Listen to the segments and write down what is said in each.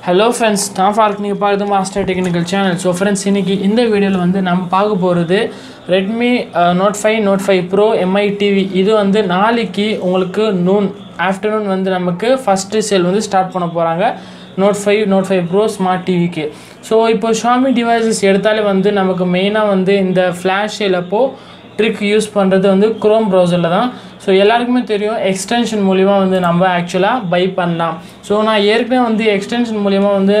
Hello friends, நான் fork நீங்கள் பார்க்குறது MasterTechnical channel. So friends, இன்னைக்கு இந்த வீடியோவில் வந்து நம்ம பார்க்க போகிறது Redmi Note 5, Note 5 Pro MI TV. இது வந்து நாளைக்கு உங்களுக்கு ஆஃப்டர்நூன் வந்து நமக்கு ஃபஸ்ட்டு சேல் வந்து ஸ்டார்ட் பண்ண போகிறாங்க Note 5, Note 5 Pro ஸ்மார்ட் டிவிக்கு. ஸோ இப்போ Xiaomi டிவைசஸ் எடுத்தாலே வந்து நமக்கு மெயினாக வந்து இந்த ஃப்ளாஷ் சேல் அப்போது ட்ரிக் யூஸ் பண்ணுறது வந்து க்ரோம் ப்ரௌசரில் தான். ஸோ எல்லாருக்குமே தெரியும் எக்ஸ்டென்ஷன் மூலிமா வந்து நம்ம ஆக்சுவலாக பை பண்ணலாம். ஸோ நான் ஏற்கனவே வந்து எக்ஸ்டென்ஷன் மூலிமா வந்து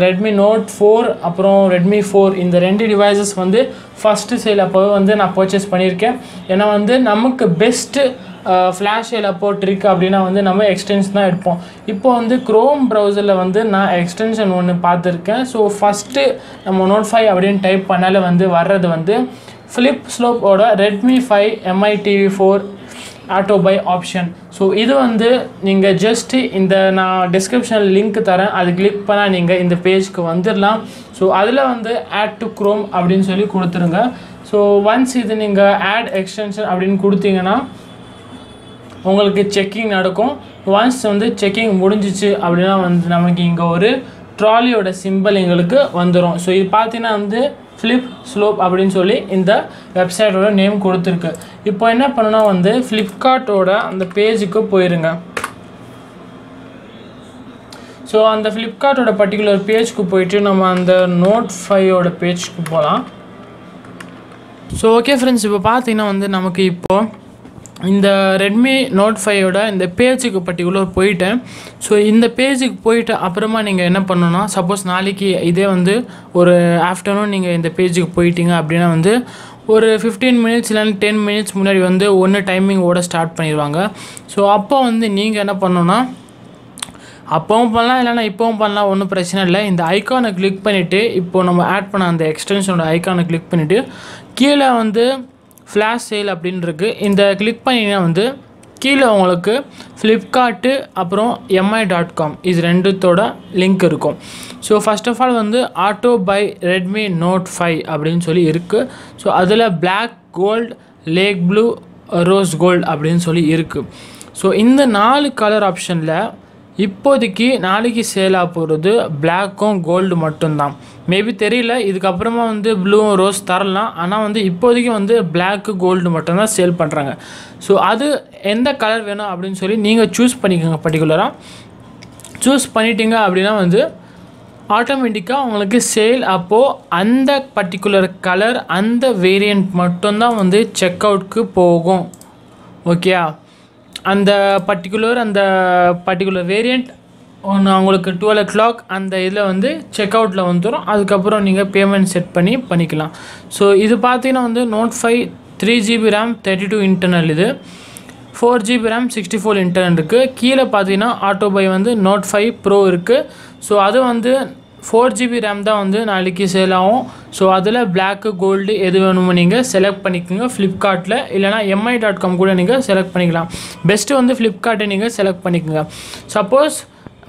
Redmi Note 4 அப்புறம் Redmi 4 இந்த ரெண்டு டிவைசஸ் வந்து ஃபஸ்ட்டு சேல் அப்போவே வந்து நான் பர்ச்சேஸ் பண்ணியிருக்கேன். ஏன்னா வந்து நமக்கு பெஸ்ட்டு ஃப்ளாஷ் சேல் அப்போ ட்ரிக் அப்படின்னா வந்து நம்ம எக்ஸ்டென்ஷன் தான் எடுப்போம். இப்போ வந்து க்ரோம் ப்ரௌசரில் வந்து நான் எக்ஸ்டென்ஷன் ஒன்று பார்த்துருக்கேன். ஸோ ஃபஸ்ட்டு நம்ம Note 5 அப்படின்னு டைப் பண்ணாலே வந்து வர்றது வந்து ஃப்ளிப் ஸ்லோப்போட Redmi 5 MI TV4 ஆட்டோ பை ஆப்ஷன். ஸோ இது வந்து நீங்கள் ஜஸ்ட்டு இந்த நான் டிஸ்கிரிப்ஷனில் லிங்க் தரேன், அது கிளிக் பண்ணால் நீங்கள் இந்த பேஜ்க்கு வந்துடலாம். ஸோ அதில் வந்து ஆட் டு க்ரோம் அப்படின்னு சொல்லி கொடுத்துருங்க. ஸோ ஒன்ஸ் இது நீங்கள் ஆட் எக்ஸ்டென்ஷன் அப்படின்னு கொடுத்தீங்கன்னா உங்களுக்கு செக்கிங் நடக்கும். ஒன்ஸ் வந்து செக்கிங் முடிஞ்சிச்சு அப்படின்னா வந்து நமக்கு இங்கே ஒரு ட்ராலியோட சிம்பிள் எங்களுக்கு வந்துடும். ஸோ இது பார்த்தீங்கன்னா வந்து ஃப்ளிப் ஸ்லோப் அப்படின்னு சொல்லி இந்த வெப்சைட்டோட நேம் கொடுத்துருக்கு. இப்போ என்ன பண்ணணும்னா வந்து ஃப்ளிப்கார்ட்டோட அந்த பேஜுக்கு போயிருங்க. ஸோ அந்த ஃப்ளிப்கார்ட்டோட பர்டிகுலர் பேஜ்க்கு போயிட்டு நம்ம அந்த Note 5ஓட பேஜ்க்கு போகலாம். ஸோ ஓகே ஃப்ரெண்ட்ஸ், இப்போ பார்த்தீங்கன்னா வந்து நமக்கு இப்போது இந்த Redmi Note 5ஓட இந்த பேஜுக்கு பர்டிகுலர் போயிட்டேன். ஸோ இந்த பேஜுக்கு போயிட்டு அப்புறமா நீங்கள் என்ன பண்ணணும்னா, சப்போஸ் நாளைக்கு இதே வந்து ஒரு ஆஃப்டர்நூன் நீங்கள் இந்த பேஜுக்கு போயிட்டீங்க அப்படின்னா வந்து ஒரு 15 மினிட்ஸ் இல்லைன்னா 10 மினிட்ஸ் முன்னாடி வந்து ஒன்று டைமிங்கோட ஸ்டார்ட் பண்ணிடுவாங்க. ஸோ அப்போ வந்து நீங்கள் என்ன பண்ணணுன்னா, அப்போவும் பண்ணலாம் இல்லைனா இப்போவும் பண்ணலாம், ஒன்றும் பிரச்சனை இல்லை. இந்த ஐக்கானை கிளிக் பண்ணிவிட்டு இப்போது நம்ம ஆட் பண்ண அந்த எக்ஸ்டென்ஷனோட ஐக்கானை கிளிக் பண்ணிவிட்டு கீழே வந்து ஃப்ளாஷ் சேல் அப்படின்னு இருக்குது. இந்த கிளிக் பண்ணிங்கன்னா வந்து கீழே உங்களுக்கு ஃப்ளிப்கார்ட்டு அப்புறம் mi.com இது ரெண்டுத்தோட லிங்க் இருக்கும். ஸோ ஃபஸ்ட் ஆஃப் ஆல் வந்து ஆட்டோ பை Redmi Note 5 அப்படின்னு சொல்லி இருக்குது. ஸோ அதில் black, gold, lake blue, rose gold அப்படின்னு சொல்லி இருக்குது. ஸோ இந்த 4 கலர் ஆப்ஷனில் இப்போதைக்கு நாளைக்கு சேலாக போகிறது பிளாக்கும் கோல்டு மட்டும்தான். மேபி தெரியல, இதுக்கப்புறமா வந்து ப்ளூவும் ரோஸ் தரலாம். ஆனால் வந்து இப்போதைக்கு வந்து பிளாக்கு கோல்டு மட்டும்தான் சேல் பண்ணுறாங்க. ஸோ அது எந்த கலர் வேணும் அப்படின்னு சொல்லி நீங்கள் சூஸ் பண்ணிக்கோங்க. பர்டிகுலராக சூஸ் பண்ணிட்டீங்க அப்படின்னா வந்து ஆட்டோமேட்டிக்காக உங்களுக்கு சேல் அப்போது அந்த பர்டிகுலர் கலர் அந்த வேரியண்ட் மட்டும்தான் வந்து செக் அவுட்க்கு போகும். ஓகே, அந்த பர்டிகுலர் வேரியண்ட் ஒன்று உங்களுக்கு 12 o'clock அந்த இதில் வந்து செக் அவுட்டில் வந்துடும். அதுக்கப்புறம் நீங்கள் பேமெண்ட் செட் பண்ணிக்கலாம். ஸோ இது பார்த்தீங்கன்னா வந்து Note 5 3GB RAM 32 இன்டர்னல், இது 4GB RAM 64 இன்டர்னல் இருக்குது. கீழே பார்த்தீங்கன்னா ஆட்டோ பை வந்து Note 5 Pro இருக்குது. ஸோ அது வந்து 4GB RAM தான் வந்து நாளைக்கு சேல் ஆகும். ஸோ அதில் பிளாக்கு, கோல்டு எது வேணுமோ நீங்கள் செலக்ட் பண்ணிக்கோங்க ஃப்ளிப்கார்ட்டில், இல்லைனா mi.com கூட நீங்கள் செலக்ட் பண்ணிக்கலாம். பெஸ்ட்டு வந்து ஃப்ளிப்கார்ட்டை நீங்கள் செலக்ட் பண்ணிக்கோங்க. சப்போஸ்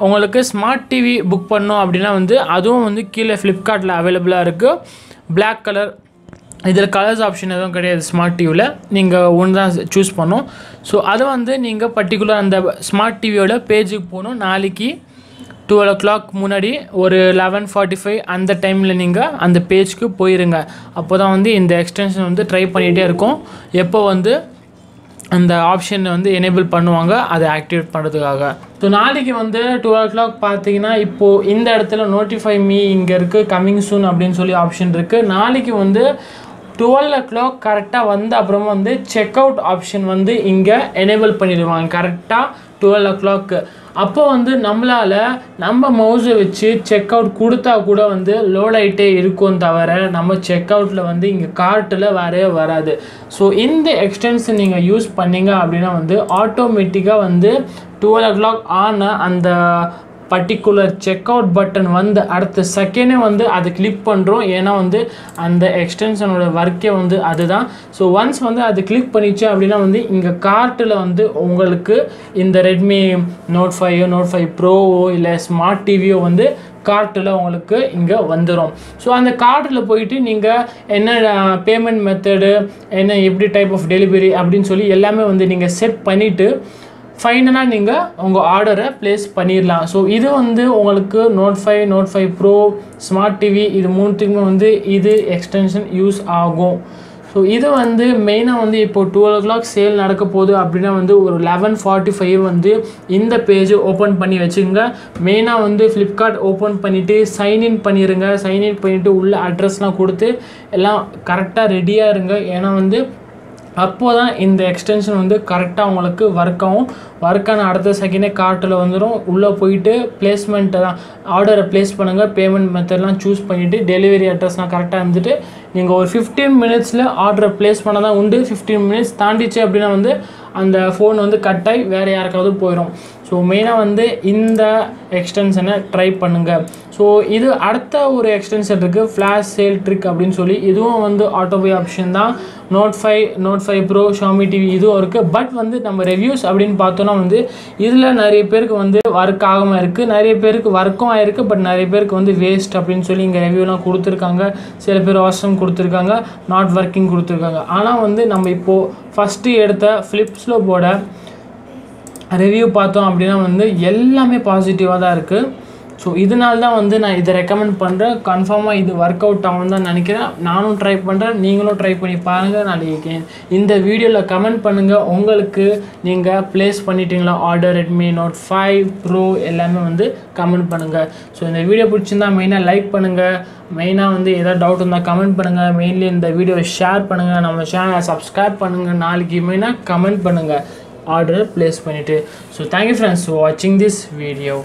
உங்களுக்கு ஸ்மார்ட் டிவி புக் பண்ணோம் அப்படின்னா வந்து அதுவும் வந்து கீழே ஃப்ளிப்கார்ட்டில் அவைலபிளாக இருக்குது. பிளாக் கலர், இதில் கலர்ஸ் ஆப்ஷன் எதுவும் கிடையாது. ஸ்மார்ட் டிவியில் நீங்கள் ஒன்று தான் சூஸ் பண்ணணும். ஸோ அது வந்து நீங்கள் பர்டிகுலர் அந்த ஸ்மார்ட் டிவியோட பேஜுக்கு போகணும். நாளைக்கு 12 o'clock முன்னாடி ஒரு 11:45 அந்த டைமில் நீங்கள் அந்த பேஜ்க்கு போயிருங்க. அப்போ தான் வந்து இந்த எக்ஸ்டென்ஷன் வந்து ட்ரை பண்ணிகிட்டே இருக்கும். எப்போ வந்து அந்த ஆப்ஷனை வந்து எனேபிள் பண்ணுவாங்க அதை ஆக்டிவேட் பண்ணுறதுக்காக. ஸோ நாளைக்கு வந்து 12 o'clock பார்த்தீங்கன்னா இப்போது இந்த இடத்துல நோட்டிஃபை மீ இங்கே இருக்குது, கம்மிங் சூன் அப்படின்னு சொல்லி ஆப்ஷன் இருக்குது. நாளைக்கு வந்து 12 o'clock கரெக்டாக வந்து அப்புறமா வந்து செக் அவுட் ஆப்ஷன் வந்து இங்கே எனேபிள் பண்ணிடுவாங்க கரெக்டாக 12 o'clock. அப்போ வந்து நம்மளால் நம்ம மவுஸை வச்சு செக் அவுட் கொடுத்தா கூட வந்து லோட் ஆகிட்டே இருக்கும், தவிர நம்ம செக் அவுட்டில் வந்து இங்கே கார்ட்டில் வரவே வராது. ஸோ இந்த எக்ஸ்டென்ஷன் நீங்கள் யூஸ் பண்ணிங்க அப்படின்னா வந்து ஆட்டோமேட்டிக்காக வந்து 12 o'clock ஆன அந்த பர்டிகுலர் செக் அவுட் பட்டன் வந்து அடுத்த செகண்டே வந்து அதை கிளிக் பண்ணுறோம். ஏன்னா வந்து அந்த எக்ஸ்டென்ஷனோட ஒர்க்கே வந்து அதுதான். ஸோ ஒன்ஸ் வந்து அது கிளிக் பண்ணிச்சு அப்படின்னா வந்து இங்கே கார்ட்டில் வந்து உங்களுக்கு இந்த Redmi Note 5 Note 5 Proவோ இல்லை ஸ்மார்ட் டிவியோ வந்து கார்ட்டில் உங்களுக்கு இங்கே வந்துடும். ஸோ அந்த கார்ட்டில் போயிட்டு நீங்கள் என்ன பேமெண்ட் மெத்தடு, என்ன எப்படி டைப் ஆஃப் டெலிவரி அப்படின்னு சொல்லி எல்லாமே வந்து நீங்கள் செட் பண்ணிவிட்டு ஃபைனலாக நீங்கள் உங்கள் ஆர்டரை ப்ளேஸ் பண்ணிடலாம். ஸோ இது வந்து உங்களுக்கு note 5, note 5 pro, smart TV இது மூணுத்துக்குமே வந்து இது எக்ஸ்டென்ஷன் யூஸ் ஆகும். ஸோ இது வந்து மெயினாக வந்து இப்போது 12 o'clock சேல் நடக்க போகுது அப்படின்னா வந்து ஒரு 11:45 வந்து இந்த பேஜை ஓப்பன் பண்ணி வச்சுங்க. மெயினாக வந்து ஃப்ளிப்கார்ட் ஓப்பன் பண்ணிவிட்டு சைன்இன் பண்ணிடுங்க. சைன்இன் பண்ணிவிட்டு உள்ள அட்ரஸ்லாம் கொடுத்து எல்லாம் கரெக்டாக ரெடியாக இருங்க. ஏன்னா வந்து அப்போ தான் இந்த எக்ஸ்டென்ஷன் வந்து கரெக்டாக உங்களுக்கு ஒர்க் ஆன அடுத்த செகண்டே கார்ட்டில் வந்துடும். உள்ளே போயிட்டு பிளேஸ்மெண்ட்டை தான் ஆர்டரை ப்ளேஸ் பண்ணுங்கள். பேமெண்ட் மெத்தட்லாம் சூஸ் பண்ணிவிட்டு டெலிவரி அட்ரஸ்லாம் கரெக்டாக இருந்துட்டு நீங்கள் ஒரு 15 minutesல ஆர்டரை ப்ளேஸ் பண்ண தான் உண்டு. 15 minutes தாண்டிச்சு அப்படின்னா வந்து அந்த ஃபோன் வந்து கட் ஆகி வேறு யாருக்காவது போயிடும். ஸோ மெயினாக வந்து இந்த எக்ஸ்டென்ஷனை ட்ரை பண்ணுங்கள். ஸோ இது அடுத்த ஒரு எக்ஸ்டென்ஷன் இருக்குது, ஃப்ளாஷ் சேல் ட்ரிக் அப்படின்னு சொல்லி. இதுவும் வந்து ஆட்டோபே ஆப்ஷன் தான். நோட் 5 ப்ரோ, ஷாமி டிவி இதுவும் இருக்குது. பட் வந்து நம்ம ரிவ்யூஸ் அப்படின்னு பார்த்தோன்னா வந்து இதில் நிறைய பேருக்கு வந்து ஒர்க் ஆகாமல் இருக்குது, நிறைய பேருக்கு ஒர்க்கும் ஆகிருக்கு. பட் நிறைய பேருக்கு வந்து வேஸ்ட் அப்படின்னு சொல்லி இங்கே ரிவ்யூலாம் கொடுத்துருக்காங்க. சில பேர் ஆசம் கொடுத்துருக்காங்க, நாட் ஒர்க்கிங் கொடுத்துருக்காங்க. ஆனால் வந்து நம்ம இப்போது ஃபஸ்ட்டு எடுத்த ஃப்ளிப்ஸ்லோவோட ரிவ்யூ பார்த்தோம் அப்படின்னா வந்து எல்லாமே பாசிட்டிவாக தான் இருக்குது. ஸோ இதனால தான் வந்து நான் இதை ரெக்கமெண்ட் பண்ணுறேன். கன்ஃபார்மாக இது ஒர்க் அவுட் ஆகும் தான் நினைக்கிறேன். நானும் ட்ரை பண்ணுறேன், நீங்களும் ட்ரை பண்ணி பாருங்கள். நாளைக்கு இந்த வீடியோவில் கமெண்ட் பண்ணுங்கள், உங்களுக்கு நீங்கள் ப்ளேஸ் பண்ணிட்டீங்களா ஆர்டர் ரெட்மி நோட் 5 ப்ரோ எல்லாமே வந்து கமெண்ட் பண்ணுங்கள். ஸோ இந்த வீடியோ பிடிச்சிருந்தா மெயினாக லைக் பண்ணுங்கள். மெயினாக வந்து எதாவது டவுட் இருந்தால் கமெண்ட் பண்ணுங்கள். மெயின்லி இந்த வீடியோவை ஷேர் பண்ணுங்கள், நம்ம சேனலை சப்ஸ்கிரைப் பண்ணுங்கள். நாளைக்கு மெயினாக கமெண்ட் பண்ணுங்கள் ஆர்டர் ப்ளேஸ் பண்ணிவிட்டு. ஸோ தேங்க்யூ ஃப்ரெண்ட்ஸ் ஃபார் வாட்சிங் திஸ் வீடியோ.